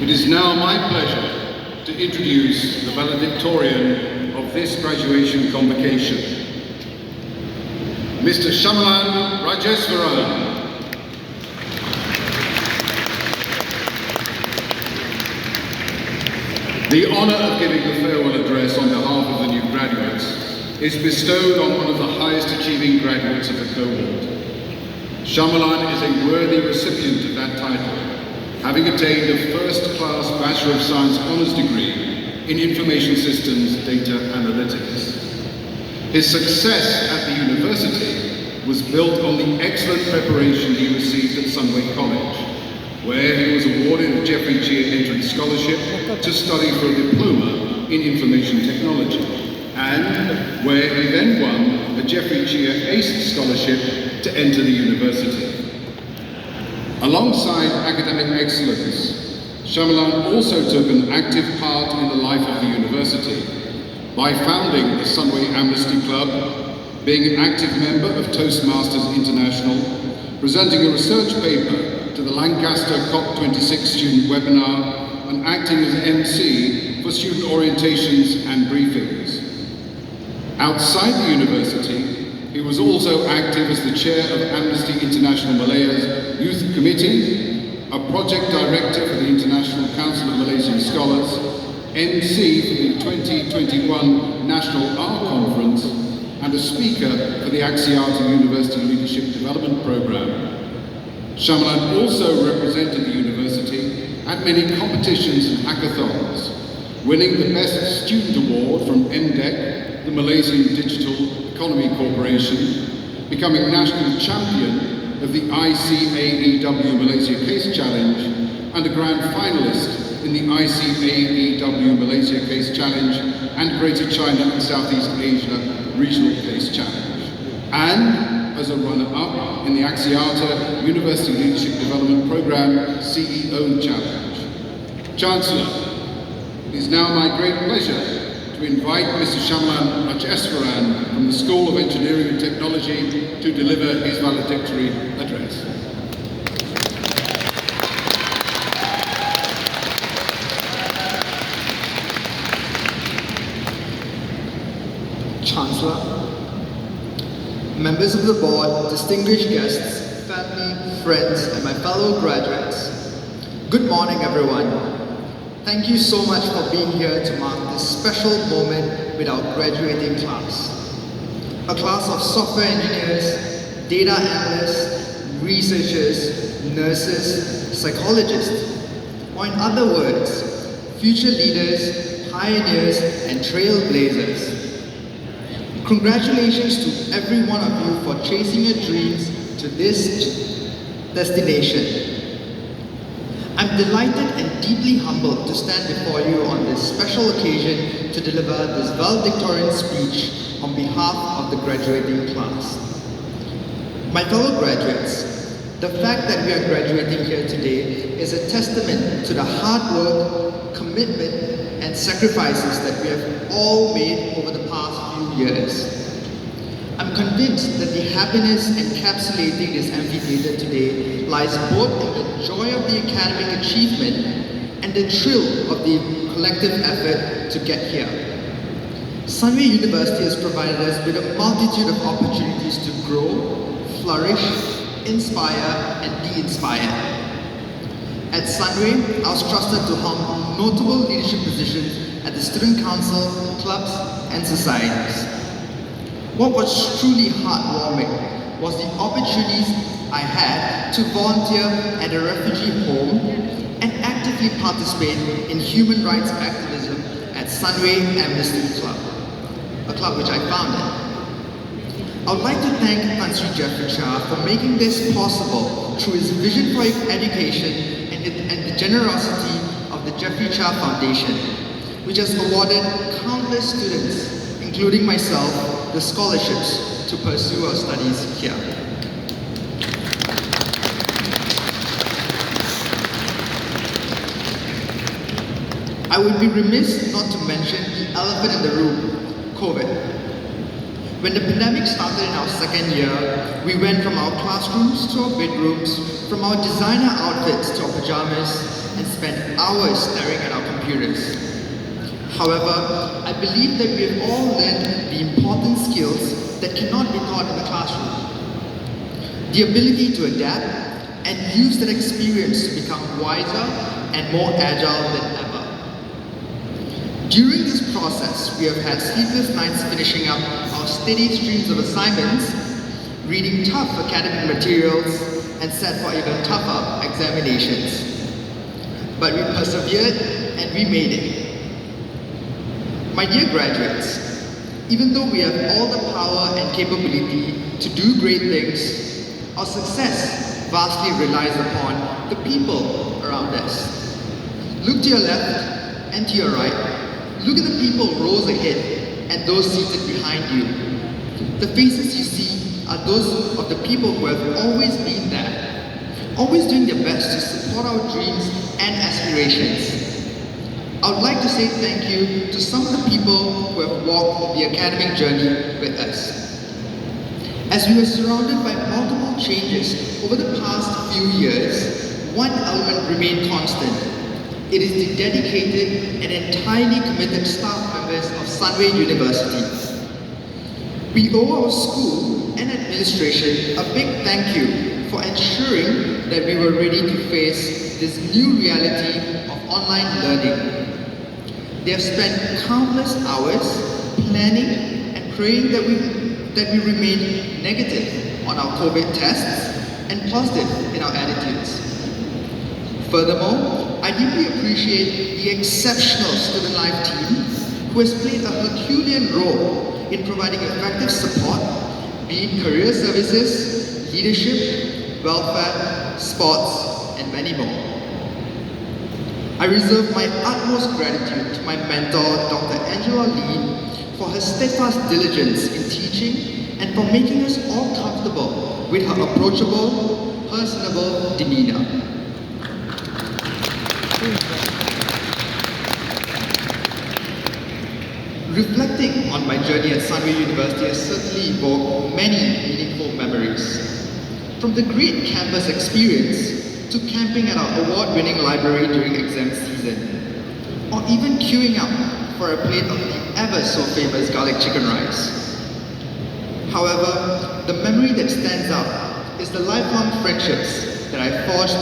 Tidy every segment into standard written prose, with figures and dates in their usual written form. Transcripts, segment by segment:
It is now my pleasure to introduce the valedictorian of this graduation convocation, Mr. Shamalan Rajesvaran. The honour of giving the farewell address on behalf of the new graduates is bestowed on one of the highest achieving graduates of the cohort. Shamalan is a worthy recipient of that title, having attained a first-class Bachelor of Science Honours degree in Information Systems Data Analytics. His success at the university was built on the excellent preparation he received at Sunway College, where he was awarded a Jeffrey Cheer Entrance Scholarship to study for a diploma in Information Technology, and where he then won a Jeffrey Cheer ACE Scholarship to enter the university. Alongside academic excellence, Shamalan also took an active part in the life of the university by founding the Sunway Amnesty Club, being an active member of Toastmasters International, presenting a research paper to the Lancaster COP26 student webinar, and acting as MC for student orientations and briefings. Outside the university, he was also active as the chair of Amnesty International Malaya's Youth Committee, a project director for the International Council of Malaysian Scholars, MC for the 2021 National R Conference, and a speaker for the Axiata University Leadership Development Programme. Shamalan also represented the university at many competitions and hackathons, winning the Best Student Award from MDEC, the Malaysian Digital Economy Corporation, becoming national champion of the ICAEW Malaysia Case Challenge, and a grand finalist in the ICAEW Malaysia Case Challenge and Greater China and Southeast Asia Regional Case Challenge, and as a runner-up in the Axiata University Leadership Development Programme CEO Challenge. Chancellor, it is now my great pleasure to invite Mr. Shamalan Rajesvaran from the School of Engineering and Technology to deliver his valedictory address. Chancellor, members of the board, distinguished guests, family, friends, and my fellow graduates, good morning everyone. Thank you so much for being here to mark this special moment with our graduating class. A class of software engineers, data analysts, researchers, nurses, psychologists, or in other words, future leaders, pioneers, and trailblazers. Congratulations to every one of you for chasing your dreams to this destination. I'm delighted and deeply humbled to stand before you on this special occasion to deliver this valedictorian speech on behalf of the graduating class. My fellow graduates, the fact that we are graduating here today is a testament to the hard work, commitment, and sacrifices that we have all made over the past few years. I'm convinced that the happiness encapsulating this amphitheatre today lies both in the joy of the academic achievement and the thrill of the collective effort to get here. Sunway University has provided us with a multitude of opportunities to grow, flourish, inspire, and de-inspire. At Sunway, I was trusted to hold notable leadership positions at the Student Council, clubs, and societies. What was truly heartwarming was the opportunities I had to volunteer at a refugee home and actively participate in human rights activism at Sunway Amnesty Club, a club which I founded. I would like to thank Sri Jeffrey Cheer for making this possible through his vision for education and the generosity of the Jeffrey Cheer Foundation, which has awarded countless students, including myself, the scholarships to pursue our studies here. I would be remiss not to mention the elephant in the room, COVID. When the pandemic started in our second year, we went from our classrooms to our bedrooms, from our designer outfits to our pajamas, and spend hours staring at our computers. However, I believe that we have all learned the important skills that cannot be taught in the classroom. The ability to adapt and use that experience to become wiser and more agile than ever. During this process, we have had sleepless nights finishing up our steady streams of assignments, reading tough academic materials, and set for even tougher examinations. But we persevered and we made it. My dear graduates, even though we have all the power and capability to do great things, our success vastly relies upon the people around us. Look to your left and to your right. Look at the people rows ahead and those seated behind you. The faces you see are those of the people who have always been there, always doing their best to support our dreams and aspirations. I would like to say thank you to some of the people who have walked the academic journey with us. As we were surrounded by multiple changes over the past few years, one element remained constant. It is the dedicated and entirely committed staff members of Sunway University. We owe our school and administration a big thank you for ensuring that we were ready to face this new reality of online learning. They have spent countless hours planning and praying that we remain negative on our COVID tests and positive in our attitudes. Furthermore, I deeply appreciate the exceptional student life team who has played a Herculean role in providing effective support, be it career services, leadership, welfare, sports, and many more. I reserve my utmost gratitude to my mentor, Dr. Angela Lee, for her steadfast diligence in teaching and for making us all comfortable with her approachable, personable demeanor. Reflecting on my journey at Sunway University has certainly evoked many meaningful memories. From the great campus experience to camping at our award-winning library during exam season, or even queuing up for a plate of the ever-so-famous garlic chicken rice. However, the memory that stands out is the lifelong friendships that I forged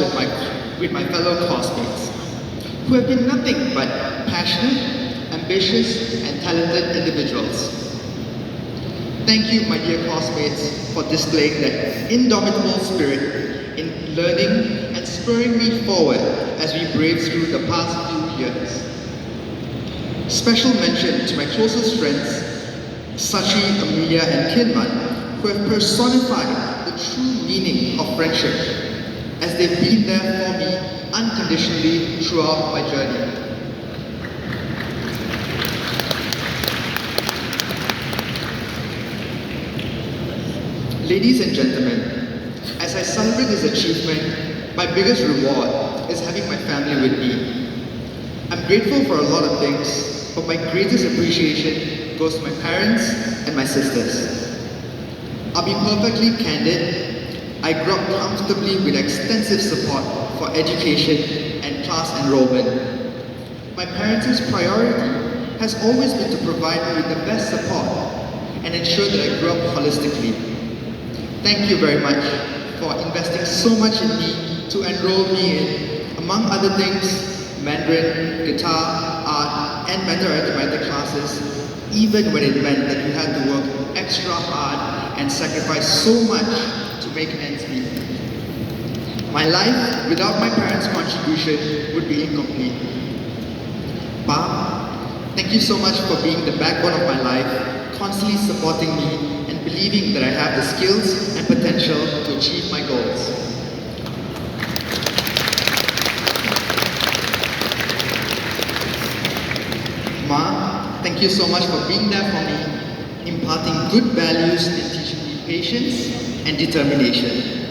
with my fellow classmates, who have been nothing but passionate, ambitious, and talented individuals. Thank you, my dear classmates, for displaying that indomitable spirit in learning and spurring me forward as we brave through the past few years. Special mention to my closest friends, Sachi, Amelia, and Kinman, who have personified the true meaning of friendship, as they've been there for me unconditionally throughout my journey. Ladies and gentlemen, as I celebrate this achievement, my biggest reward is having my family with me. I'm grateful for a lot of things, but my greatest appreciation goes to my parents and my sisters. I'll be perfectly candid. I grew up comfortably with extensive support for education and class enrollment. My parents' priority has always been to provide me with the best support and ensure that I grew up holistically. Thank you very much for investing so much in me to enroll me in, among other things, Mandarin, guitar, art, and math arithmetic classes, even when it meant that you had to work extra hard and sacrifice so much to make ends meet. My life without my parents' contribution would be incomplete. Pa, thank you so much for being the backbone of my life, constantly supporting me and believing that I have the skills and potential to achieve my goals. Ma, thank you so much for being there for me, imparting good values and teaching me patience and determination.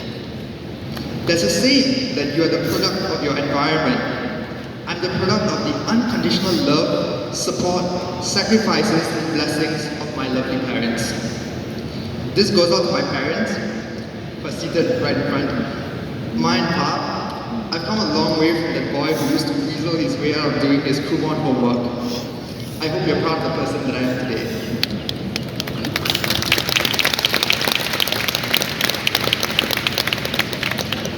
There's a saying that you are the product of your environment. I'm the product of the unconditional love, support, sacrifices, and blessings of my lovely parents. This goes out to my parents, who are seated right in front of me. Ma and Pa, I've come a long way from that boy who used to weasel his way out of doing his Kumon homework. I hope you're proud of the person that I am today.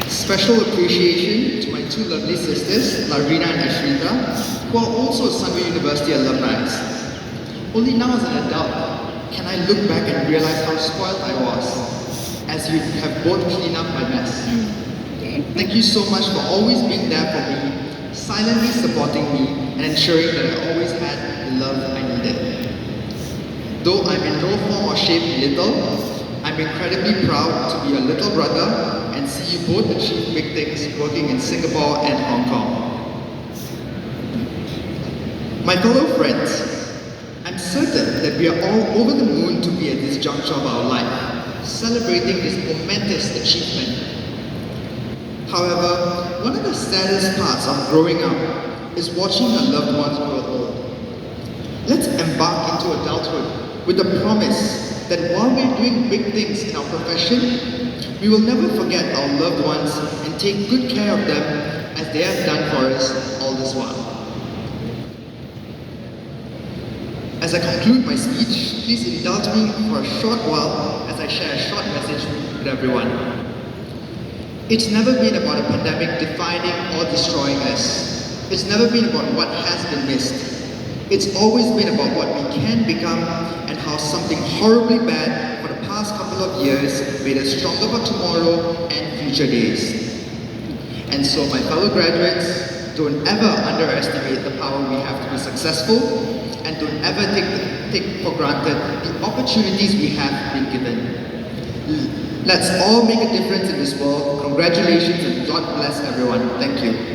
Special appreciation to my two lovely sisters, Larina and Ashrita, who are also Sunway University alumni. Only now as an adult can I look back and realize how spoiled I was, as you have both cleaned up my mess. Thank you so much for always being there for me, silently supporting me, and ensuring that I always had the love I needed. Though I'm in no form or shape little, I'm incredibly proud to be your little brother and see you both achieve big things working in Singapore and Hong Kong. My fellow friends, I'm certain that we are all over the moon to be at this juncture of our life, celebrating this momentous achievement. However, one of the saddest parts of growing up is watching our loved ones grow old. Let's embark into adulthood with the promise that while we're doing big things in our profession, we will never forget our loved ones and take good care of them as they have done for us all this while. As I conclude my speech, please indulge me for a short while as I share a short message with everyone. It's never been about a pandemic defining or destroying us. It's never been about what has been missed. It's always been about what we can become and how something horribly bad for the past couple of years made us stronger for tomorrow and future days. And so my fellow graduates, don't ever underestimate the power we have to be successful, and don't ever take for granted the opportunities we have been given. Let's all make a difference in this world. Congratulations and God bless everyone. Thank you.